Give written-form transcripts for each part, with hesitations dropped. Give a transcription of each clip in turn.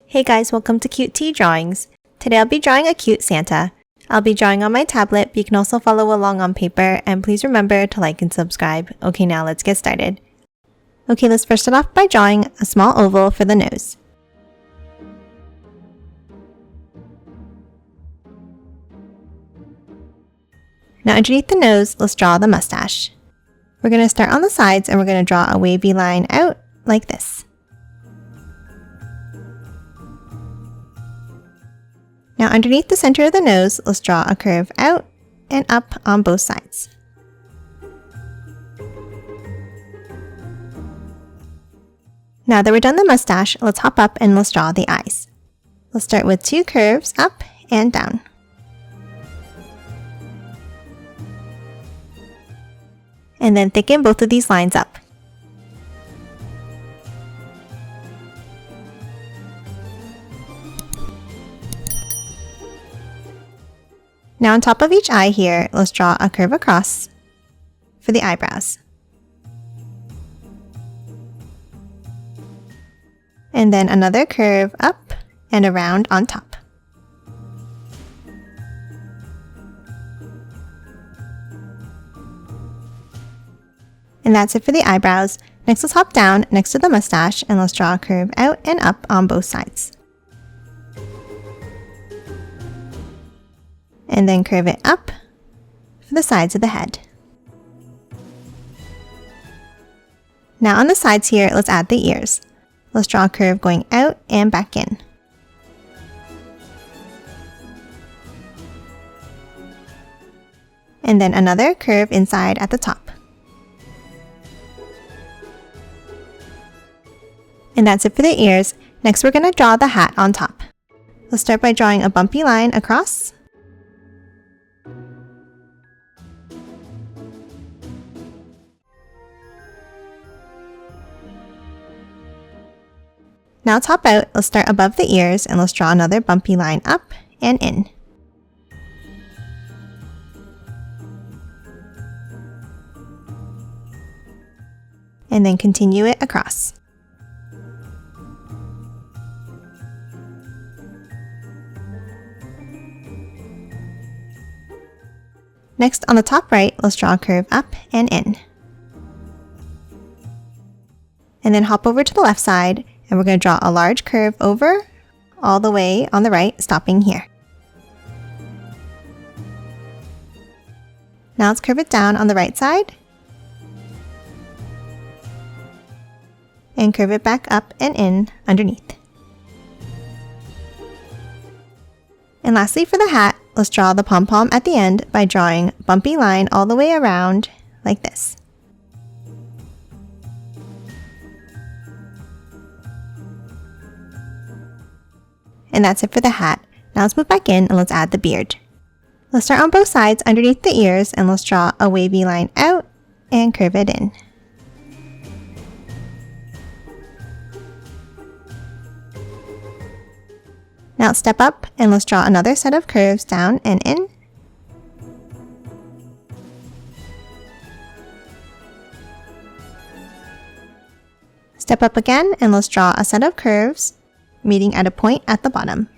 Hey guys, welcome to Cute Tea Drawings. Today I'll be drawing a cute Santa. I'll be drawing on my tablet, but you can also follow along on paper, and please remember to like and subscribe. Okay, now let's get started. Okay, let's first start off by drawing a small oval for the nose. Now underneath the nose, let's draw the mustache. We're going to start on the sides and we're going to draw a wavy line out like this. Now underneath the center of the nose, let's draw a curve out and up on both sides. Now that we're done the mustache, let's hop up and let's draw the eyes. Let's start with two curves up and down. And then thicken both of these lines up. Now on top of each eye here, let's draw a curve across for the eyebrows. And then another curve up and around on top. And that's it for the eyebrows. Next, let's hop down next to the mustache and let's draw a curve out and up on both sides. And then curve it up for the sides of the head. Now on the sides here, let's add the ears. Let's draw a curve going out and back in. And then another curve inside at the top. And that's it for the ears. Next, we're going to draw the hat on top. Let's start by drawing a bumpy line across. Now top out, let's start above the ears and let's draw another bumpy line up and in. And then continue it across. Next, on the top right, let's draw a curve up and in. And then hop over to the left side, and we're going to draw a large curve over all the way on the right, stopping here. Now let's curve it down on the right side. And curve it back up and in underneath. And lastly for the hat, let's draw the pom-pom at the end by drawing a bumpy line all the way around like this. And that's it for the hat. Now let's move back in and let's add the beard. Let's start on both sides underneath the ears and let's draw a wavy line out and curve it in. Now step up and let's draw another set of curves down and in. Step up again and let's draw a set of curves meeting at a point at the bottom.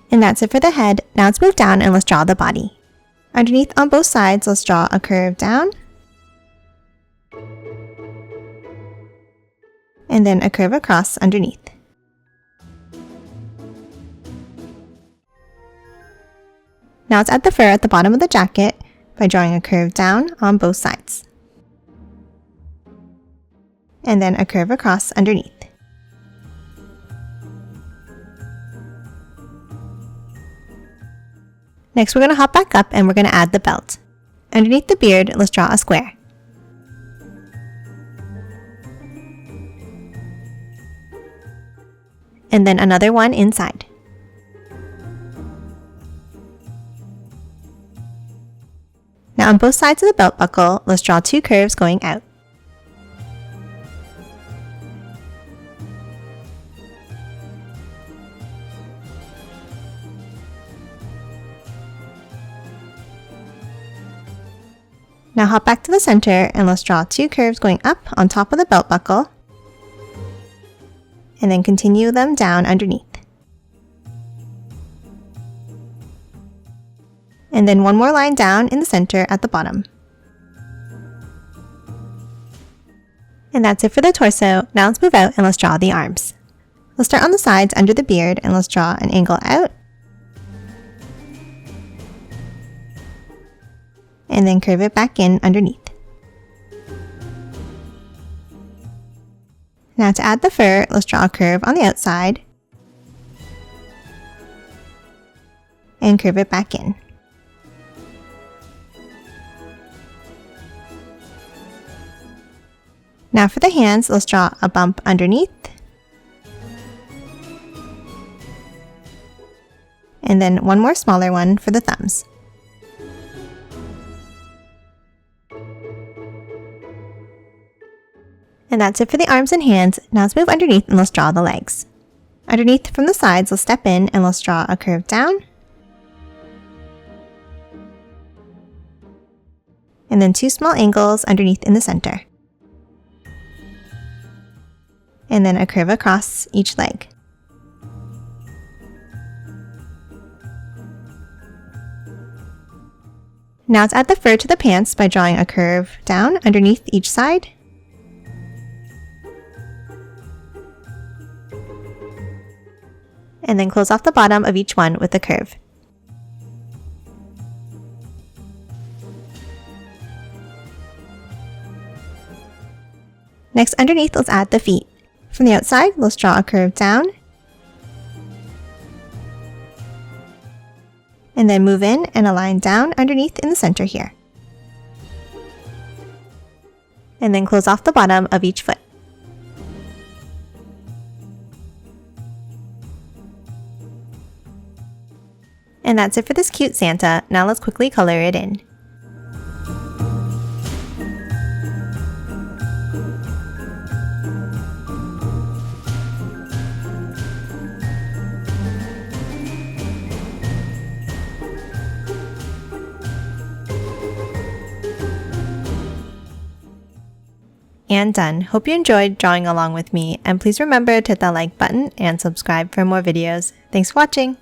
And that's it for the head. Now let's move down and let's draw the body. Underneath on both sides, let's draw a curve down. And then a curve across underneath. Now let's add the fur at the bottom of the jacket by drawing a curve down on both sides. And then a curve across underneath. Next, we're going to hop back up and we're going to add the belt. Underneath the beard, let's draw a square. And then another one inside. Now on both sides of the belt buckle, let's draw two curves going out. Now hop back to the center and let's draw 2 curves going up on top of the belt buckle, and then continue them down underneath. And then 1 more line down in the center at the bottom. And that's it for the torso. Now let's move out and let's draw the arms. Let's start on the sides under the beard and let's draw an angle out. And then curve it back in underneath. Now to add the fur, let's draw a curve on the outside and curve it back in. Now for the hands, let's draw a bump underneath, and then 1 more smaller one for the thumbs. And that's it for the arms and hands. Now let's move underneath and let's draw the legs. Underneath from the sides, let's step in and let's draw a curve down, and then 2 small angles underneath in the center, and then a curve across each leg. Now let's add the fur to the pants by drawing a curve down underneath each side, and then close off the bottom of each one with a curve. Next, underneath, let's add the feet. From the outside, let's draw a curve down, and then move in and a line down underneath in the center here. And then close off the bottom of each foot. And that's it for this cute Santa. Now let's quickly color it in. And done. Hope you enjoyed drawing along with me, and please remember to hit that like button and subscribe for more videos. Thanks for watching!